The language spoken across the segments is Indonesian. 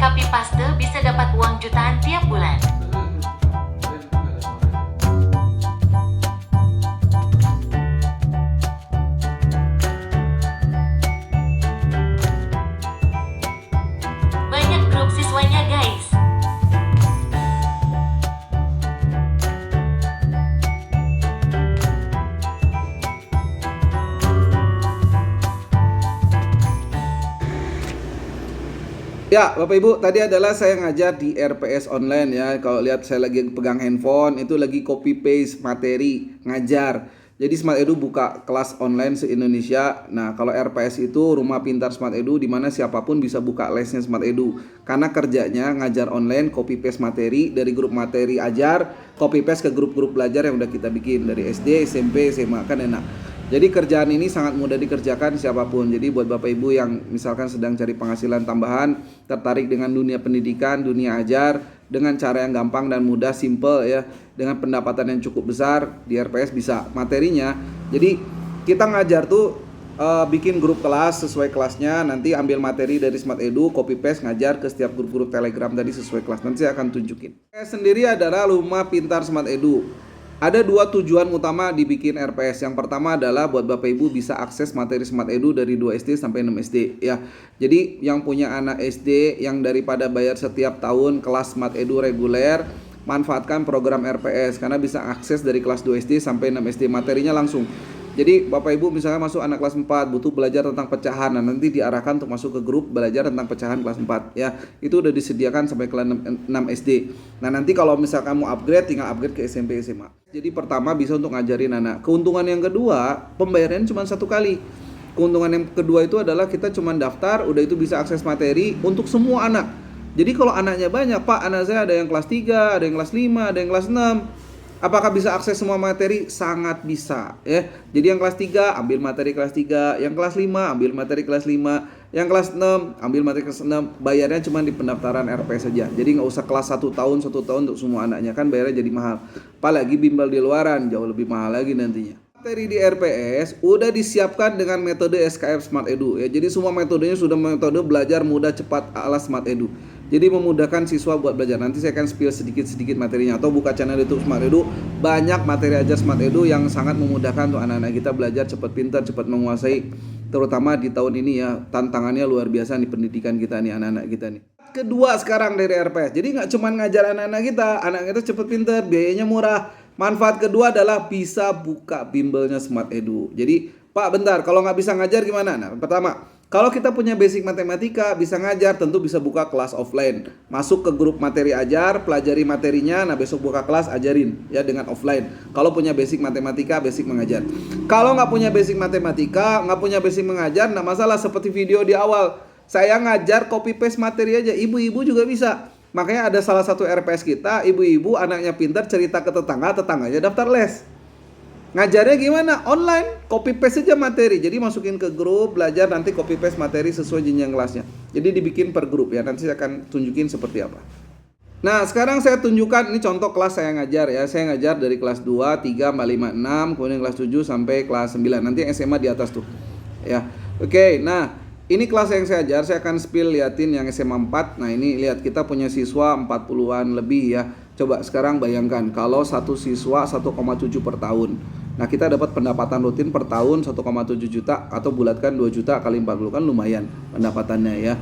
copy paste bisa dapat uang jutaan tiap bulan. Banyak grup siswanya guys. Ya, Bapak Ibu, tadi adalah saya ngajar di RPS online ya. Kalau lihat saya lagi pegang handphone, itu lagi copy paste materi ngajar. Jadi Smart Edu buka kelas online se-Indonesia. Nah, kalau RPS itu Rumah Pintar Smart Edu, di mana siapapun bisa buka lesnya Smart Edu. Karena kerjanya ngajar online, copy paste materi dari grup materi ajar, copy paste ke grup-grup belajar yang udah kita bikin dari SD, SMP, SMA, kan enak. Jadi kerjaan ini sangat mudah dikerjakan siapapun. Jadi buat Bapak Ibu yang misalkan sedang cari penghasilan tambahan, tertarik dengan dunia pendidikan, dunia ajar, dengan cara yang gampang dan mudah, simple ya, dengan pendapatan yang cukup besar, di RPS bisa. Materinya, jadi kita ngajar tuh bikin grup kelas sesuai kelasnya, nanti ambil materi dari Smart Edu, copy paste, ngajar ke setiap grup-grup Telegram tadi sesuai kelas. Nanti saya akan tunjukin. Saya sendiri adalah Rumah Pintar Smart Edu. Ada dua tujuan utama dibikin RPS. Yang pertama adalah buat Bapak Ibu bisa akses materi Smart Edu dari 2 SD sampai 6 SD ya. Jadi yang punya anak SD yang daripada bayar setiap tahun kelas Smart Edu reguler, manfaatkan program RPS karena bisa akses dari kelas 2 SD sampai 6 SD materinya langsung. Jadi Bapak Ibu misalnya masuk anak kelas 4 butuh belajar tentang pecahan, nah nanti diarahkan untuk masuk ke grup belajar tentang pecahan kelas 4 ya. Itu udah disediakan sampai kelas 6 SD. Nah nanti kalau misalkan kamu upgrade, tinggal upgrade ke SMP SMA. Jadi pertama bisa untuk ngajarin anak. Keuntungan yang kedua, pembayarannya cuma 1 kali. Keuntungan yang kedua itu adalah kita cuma daftar, udah itu bisa akses materi untuk semua anak. Jadi kalau anaknya banyak, Pak anak saya ada yang kelas 3, ada yang kelas 5, ada yang kelas 6. Apakah bisa akses semua materi? Sangat bisa ya. Jadi yang kelas 3 ambil materi kelas 3, yang kelas 5 ambil materi kelas 5, yang kelas 6 ambil materi kelas 6. Bayarnya cuma di pendaftaran RPS saja. Jadi nggak usah kelas 1 tahun untuk semua anaknya, kan bayarnya jadi mahal. Apalagi bimbel di luaran jauh lebih mahal lagi nantinya. Materi di RPS udah disiapkan dengan metode SKF Smart Edu ya. Jadi semua metodenya sudah metode belajar mudah cepat ala Smart Edu. Jadi memudahkan siswa buat belajar. Nanti saya akan spill sedikit-sedikit materinya, atau buka channel YouTube Smart Edu. Banyak materi ajar Smart Edu yang sangat memudahkan untuk anak-anak kita belajar cepat pintar, cepat menguasai. Terutama di tahun ini ya, tantangannya luar biasa nih pendidikan kita nih, anak-anak kita nih. Kedua sekarang dari RPS. Jadi nggak cuma ngajar anak-anak kita, anak kita cepat pintar, biayanya murah. Manfaat kedua adalah bisa buka bimbelnya Smart Edu. Jadi Pak bentar, kalau nggak bisa ngajar gimana? Nah pertama, kalau kita punya basic matematika, bisa ngajar, tentu bisa buka kelas offline. Masuk ke grup materi ajar, pelajari materinya, nah besok buka kelas, ajarin ya dengan offline. Kalau punya basic matematika, basic mengajar. Kalau nggak punya basic matematika, nggak punya basic mengajar, nah masalah seperti video di awal. Saya ngajar copy paste materi aja, ibu-ibu juga bisa. Makanya ada salah satu RPS kita, ibu-ibu anaknya pintar cerita ke tetangga, tetangganya daftar les. Ngajarnya gimana? Online, copy paste saja materi. Jadi masukin ke grup, belajar nanti copy paste materi sesuai jenjang kelasnya. Jadi dibikin per grup ya. Nanti saya akan tunjukin seperti apa. Nah, sekarang saya tunjukkan ini contoh kelas saya ngajar ya. Saya ngajar dari kelas 2, 3, 4, 5, 6, kemudian kelas 7 sampai kelas 9. Nanti yang SMA di atas tuh. Ya. Oke, nah, ini kelas yang saya ajar, saya akan spill liatin yang SMA 4. Nah, ini lihat kita punya siswa 40-an lebih ya. Coba sekarang bayangkan kalau satu siswa 1,7 per tahun. Nah kita dapat pendapatan rutin per tahun 1,7 juta atau bulatkan 2 juta kali 40 kan lumayan pendapatannya ya.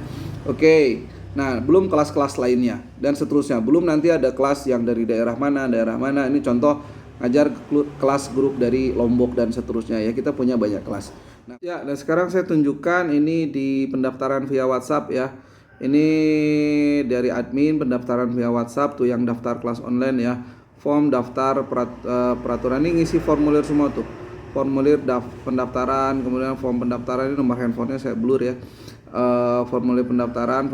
Oke, nah belum kelas-kelas lainnya dan seterusnya. Belum nanti ada kelas yang dari daerah mana. Ini contoh ngajar kelas grup dari Lombok dan seterusnya ya. Kita punya banyak kelas. Nah, ya dan sekarang saya tunjukkan ini di pendaftaran via WhatsApp ya. Ini dari admin pendaftaran via WhatsApp tuh yang daftar kelas online ya. Form daftar peraturan ini ngisi formulir semua tuh. Formulir pendaftaran, kemudian form pendaftaran ini nomor handphonenya saya blur ya. Formulir pendaftaran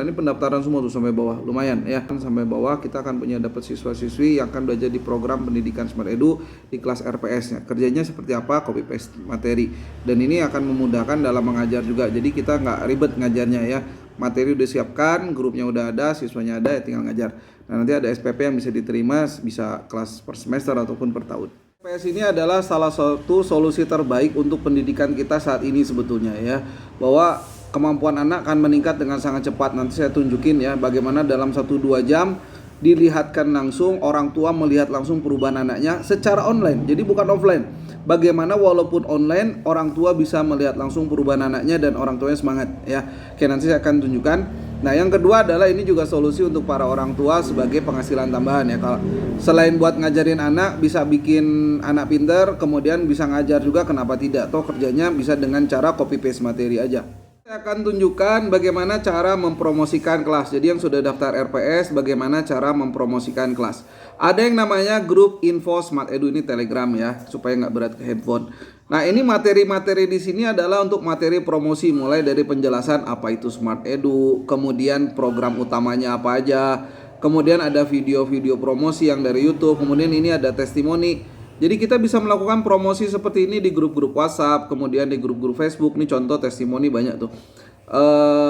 ini pendaftaran semua tuh sampai bawah, lumayan ya. Sampai bawah kita akan punya dapat siswa-siswi yang akan belajar di program pendidikan Smart Edu di kelas RPS-nya. Kerjanya seperti apa? Copy paste materi. Dan ini akan memudahkan dalam mengajar juga. Jadi kita nggak ribet ngajarnya ya. Materi udah siapkan, grupnya udah ada, siswanya ada, ya tinggal ngajar. Nah, nanti ada SPP yang bisa diterima, bisa kelas per semester ataupun per tahun. RPS ini adalah salah satu solusi terbaik untuk pendidikan kita saat ini sebetulnya ya. Bahwa kemampuan anak akan meningkat dengan sangat cepat. Nanti saya tunjukin ya bagaimana dalam 1-2 jam dilihatkan langsung, orang tua melihat langsung perubahan anaknya secara online, jadi bukan offline. Bagaimana walaupun online orang tua bisa melihat langsung perubahan anaknya dan orang tuanya semangat ya. Oke, nanti saya akan tunjukkan. Nah, yang kedua adalah ini juga solusi untuk para orang tua sebagai penghasilan tambahan ya. Kalau selain buat ngajarin anak, bisa bikin anak pinter, kemudian bisa ngajar juga, kenapa tidak? Toh kerjanya bisa dengan cara copy paste materi aja. Saya akan tunjukkan bagaimana cara mempromosikan kelas. Jadi yang sudah daftar RPS, bagaimana cara mempromosikan kelas. Ada yang namanya grup info Smart Edu, ini Telegram ya, supaya nggak berat ke handphone. Nah, ini materi-materi di sini adalah untuk materi promosi, mulai dari penjelasan apa itu Smart Edu, kemudian program utamanya apa aja, kemudian ada video-video promosi yang dari YouTube, kemudian ini ada testimoni. Jadi kita bisa melakukan promosi seperti ini di grup-grup WhatsApp, kemudian di grup-grup Facebook. Ini contoh testimoni banyak tuh.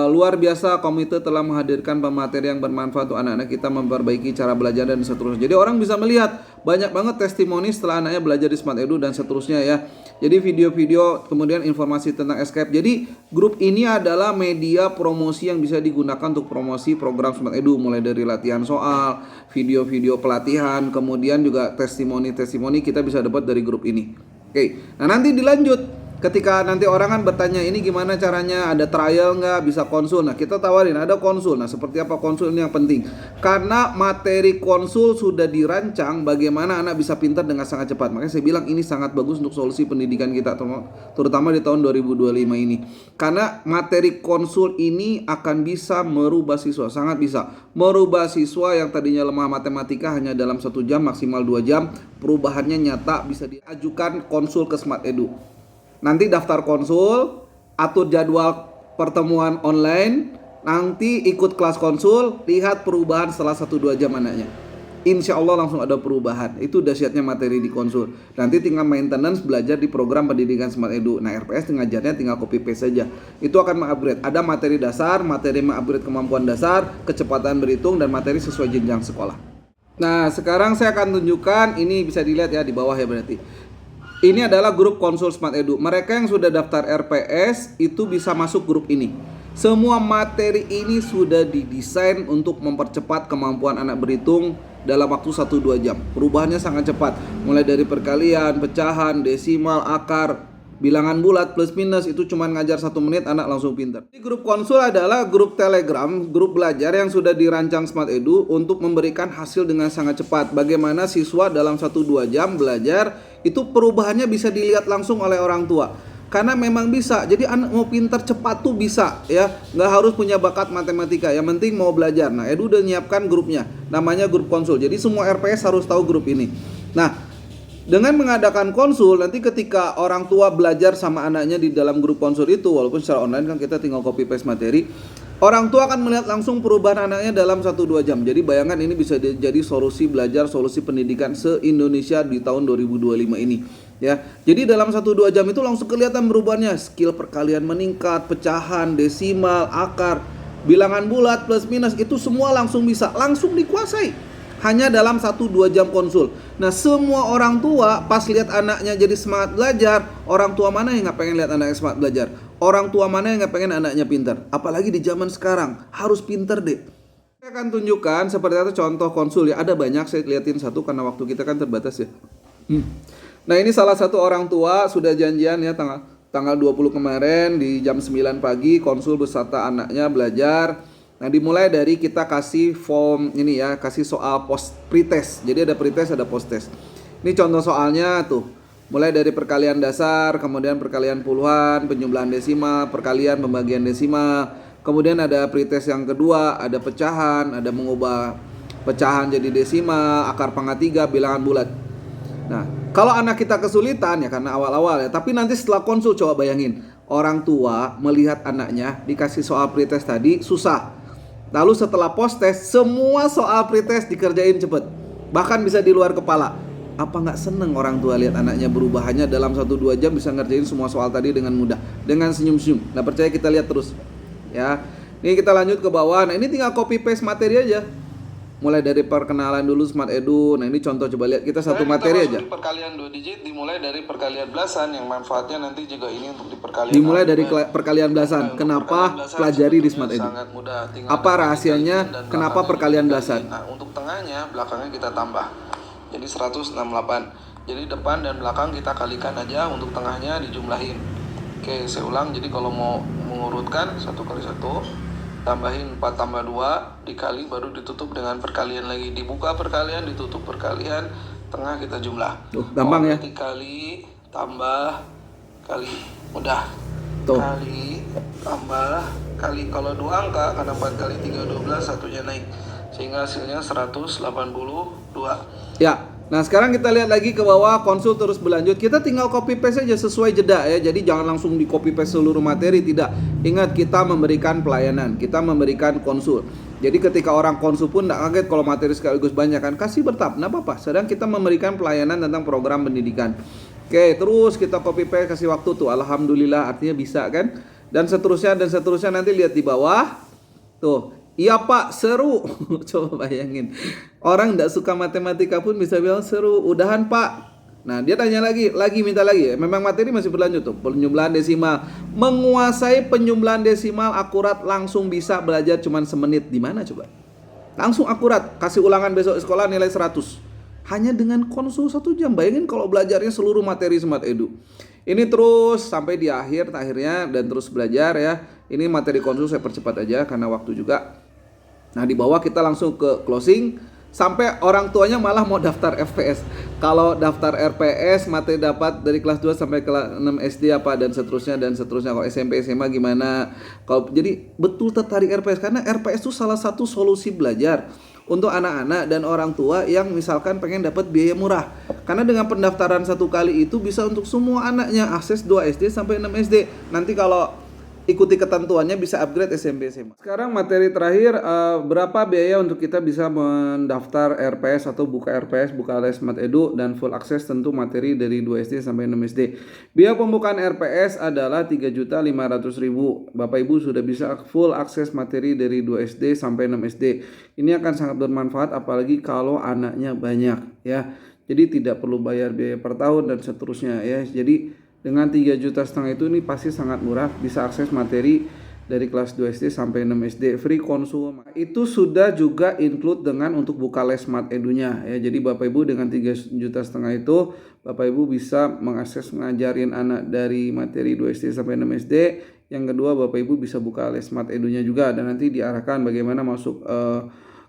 Luar biasa, komite telah menghadirkan pemateri yang bermanfaat untuk anak-anak kita memperbaiki cara belajar dan seterusnya. Jadi orang bisa melihat banyak banget testimoni setelah anaknya belajar di Smart Edu dan seterusnya ya. Jadi video-video, kemudian informasi tentang Escape. Jadi grup ini adalah media promosi yang bisa digunakan untuk promosi program Smart Edu, mulai dari latihan soal, video-video pelatihan, kemudian juga testimoni-testimoni kita bisa dapat dari grup ini. Oke, nah nanti dilanjut. Ketika nanti orang kan bertanya ini gimana caranya, ada trial nggak, bisa konsul. Nah kita tawarin ada konsul. Nah seperti apa konsul ini yang penting, karena materi konsul sudah dirancang bagaimana anak bisa pintar dengan sangat cepat. Makanya saya bilang ini sangat bagus untuk solusi pendidikan kita, terutama di tahun 2025 ini. Karena materi konsul ini akan bisa merubah siswa, sangat bisa merubah siswa yang tadinya lemah matematika hanya dalam 1 jam maksimal 2 jam. Perubahannya nyata, bisa diajukan konsul ke Smart Edu. Nanti daftar konsul, atur jadwal pertemuan online, nanti ikut kelas konsul, lihat perubahan setelah 1-2 jam anaknya. Insya Allah langsung ada perubahan. Itu dahsyatnya materi di konsul. Nanti tinggal maintenance, belajar di program pendidikan Smart Edu. Nah RPS ngajarnya tinggal copy paste saja. Itu akan mengupgrade. Ada materi dasar, materi mengupgrade kemampuan dasar, kecepatan berhitung, dan materi sesuai jenjang sekolah. Nah sekarang saya akan tunjukkan, ini bisa dilihat ya di bawah ya berarti. Ini adalah grup konsul Smart Edu. Mereka yang sudah daftar RPS itu bisa masuk grup ini. Semua materi ini sudah didesain untuk mempercepat kemampuan anak berhitung dalam waktu 1-2 jam. Perubahannya sangat cepat. Mulai dari perkalian, pecahan, desimal, akar, bilangan bulat, plus minus, itu cuma ngajar 1 menit anak langsung pintar. Di grup konsul adalah grup Telegram, grup belajar yang sudah dirancang Smart Edu untuk memberikan hasil dengan sangat cepat. Bagaimana siswa dalam 1-2 jam belajar itu perubahannya bisa dilihat langsung oleh orang tua. Karena memang bisa. Jadi anak mau pintar cepat tuh bisa ya. Nggak harus punya bakat matematika. Yang penting mau belajar. Nah Edu udah nyiapkan grupnya. Namanya grup konsul. Jadi semua RPS harus tahu grup ini. Nah dengan mengadakan konsul, nanti ketika orang tua belajar sama anaknya di dalam grup konsul itu, walaupun secara online kan kita tinggal copy paste materi, orang tua akan melihat langsung perubahan anaknya dalam 1-2 jam. Jadi bayangkan ini bisa jadi solusi belajar, solusi pendidikan se-Indonesia di tahun 2025 ini ya. Jadi dalam 1-2 jam itu langsung kelihatan perubahannya. Skill perkalian meningkat, pecahan, desimal, akar, bilangan bulat, plus minus, itu semua langsung bisa, langsung dikuasai hanya dalam 1-2 jam konsul. Nah semua orang tua pas lihat anaknya jadi semangat belajar. Orang tua mana yang gak pengen lihat anaknya semangat belajar? Orang tua mana yang gak pengen anaknya pintar? Apalagi di zaman sekarang, harus pintar deh. Saya akan tunjukkan seperti itu contoh konsul ya. Ada banyak, saya liatin satu karena waktu kita kan terbatas ya. Nah ini salah satu orang tua sudah janjian ya tanggal 20 kemarin di jam 9 pagi konsul beserta anaknya belajar. Nah dimulai dari kita kasih form ini ya, kasih soal pretest. Jadi ada pretest, ada post test. Ini contoh soalnya tuh. Mulai dari perkalian dasar, kemudian perkalian puluhan, penjumlahan desimal, perkalian pembagian desimal. Kemudian ada pretest yang kedua, ada pecahan, ada mengubah pecahan jadi desimal, akar pangkat 3, bilangan bulat. Nah, kalau anak kita kesulitan ya karena awal-awal ya, tapi nanti setelah konsul coba bayangin, orang tua melihat anaknya dikasih soal pretest tadi susah. Lalu setelah post test, semua soal pretest dikerjain cepet. Bahkan bisa di luar kepala. Apa nggak seneng orang tua lihat anaknya berubah hanya dalam 1-2 jam bisa ngerjain semua soal tadi dengan mudah, dengan senyum-senyum. Nah percaya, kita lihat terus ya. Ini kita lanjut ke bawah. Nah ini tinggal copy paste materi aja. mulai dari perkenalan dulu Smart Edu. Nah, ini contoh, coba lihat kita satu materi aja. Di perkalian 2 digit dimulai dari perkalian belasan yang manfaatnya nanti juga ini untuk di perkalian. Dimulai dari perkalian belasan. Kenapa pelajari di Smart Edu? Sangat mudah. Apa rahasianya? Kenapa perkalian belasan? Nah, untuk tengahnya, belakangnya kita tambah. Jadi 168. Jadi depan dan belakang kita kalikan aja, untuk tengahnya dijumlahin. Oke, saya ulang. Jadi kalau mau mengurutkan 1 kali 1, tambahin 4 tambah 2 dikali, baru ditutup dengan perkalian lagi. Dibuka perkalian, ditutup perkalian, tengah kita jumlah. Gampang ya. Kali tambah kali, mudah. Tuh. Kali tambah kali, kalau 2 angka karena 4 kali 3 12, satunya naik sehingga hasilnya 182. Ya. Nah, sekarang kita lihat lagi ke bawah, konsul terus berlanjut. Kita tinggal copy paste aja sesuai jeda ya. Jadi jangan langsung di copy paste seluruh materi, tidak. Ingat, kita memberikan pelayanan, kita memberikan konsul. Jadi ketika orang konsul pun tidak kaget kalau materi sekaligus banyak kan, kasih bertahap, tidak apa-apa. Sedang kita memberikan pelayanan tentang program pendidikan. Oke, terus kita copy paste, kasih waktu tuh. Alhamdulillah, artinya bisa kan? Dan seterusnya nanti lihat di bawah. Tuh. Iya Pak, seru. Coba bayangin. Orang tidak suka matematika pun bisa bilang seru. Udahan Pak. Nah, dia tanya lagi minta lagi. Memang materi masih berlanjut tuh. Penjumlahan desimal. Menguasai penjumlahan desimal akurat, langsung bisa belajar cuman semenit. Di mana coba? Langsung akurat. Kasih ulangan besok sekolah nilai 100. Hanya dengan konsul 1 jam. Bayangin kalau belajarnya seluruh materi Smart Edu. Ini terus sampai di akhirnya dan terus belajar ya. Ini materi konsul saya percepat aja karena waktu juga. Nah, di bawah kita langsung ke closing. Sampai orang tuanya malah mau daftar FPS. Kalau daftar RPS materi dapat dari kelas 2 sampai kelas 6 SD apa dan seterusnya. Kalau SMP SMA gimana? Kalau jadi betul tertarik RPS karena RPS itu salah satu solusi belajar untuk anak-anak dan orang tua yang misalkan pengen dapat biaya murah. Karena dengan pendaftaran 1 kali itu bisa untuk semua anaknya akses 2 SD sampai 6 SD. Nanti kalau ikuti ketentuannya bisa upgrade SMP SMA. Sekarang materi terakhir, berapa biaya untuk kita bisa mendaftar RPS atau buka RPS, buka les Smart Edu dan full akses tentu materi dari 2 SD sampai 6 SD. Biaya pembukaan RPS adalah 3.500.000. Bapak Ibu sudah bisa full akses materi dari 2 SD sampai 6 SD. Ini akan sangat bermanfaat apalagi kalau anaknya banyak ya. Jadi tidak perlu bayar biaya per tahun dan seterusnya ya. Jadi dengan 3,5 juta itu ini pasti sangat murah, bisa akses materi dari kelas 2 SD sampai 6 SD, free konsul. Itu sudah juga include dengan untuk buka les Smart Edunya ya. Jadi Bapak Ibu dengan 3,5 juta itu Bapak Ibu bisa mengakses ngajarin anak dari materi 2 SD sampai 6 SD. Yang kedua, Bapak Ibu bisa buka les Smart Edunya juga dan nanti diarahkan bagaimana masuk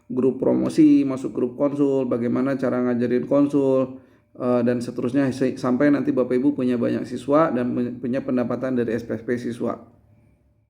grup promosi, masuk grup konsul, bagaimana cara ngajarin konsul, dan seterusnya sampai nanti Bapak Ibu punya banyak siswa dan punya pendapatan dari SPP siswa.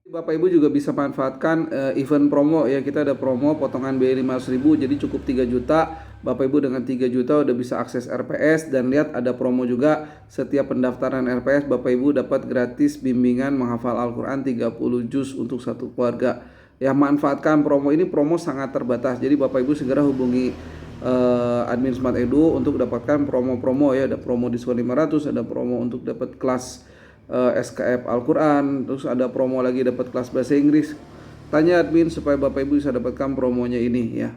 Bapak Ibu juga bisa manfaatkan event promo ya. Kita ada promo potongan biaya 500.000, jadi cukup 3 juta. Bapak Ibu dengan 3 juta udah bisa akses RPS dan lihat ada promo juga. Setiap pendaftaran RPS Bapak Ibu dapat gratis bimbingan menghafal Al-Qur'an 30 juz untuk satu keluarga. Ya, manfaatkan promo ini, promo sangat terbatas. Jadi Bapak Ibu segera hubungi admin Smart Edu untuk dapatkan promo-promo ya. Ada promo diskon 500, ada promo untuk dapat kelas SKF Al-Quran, terus ada promo lagi dapat kelas bahasa Inggris. Tanya admin supaya Bapak Ibu bisa dapatkan promonya ini ya.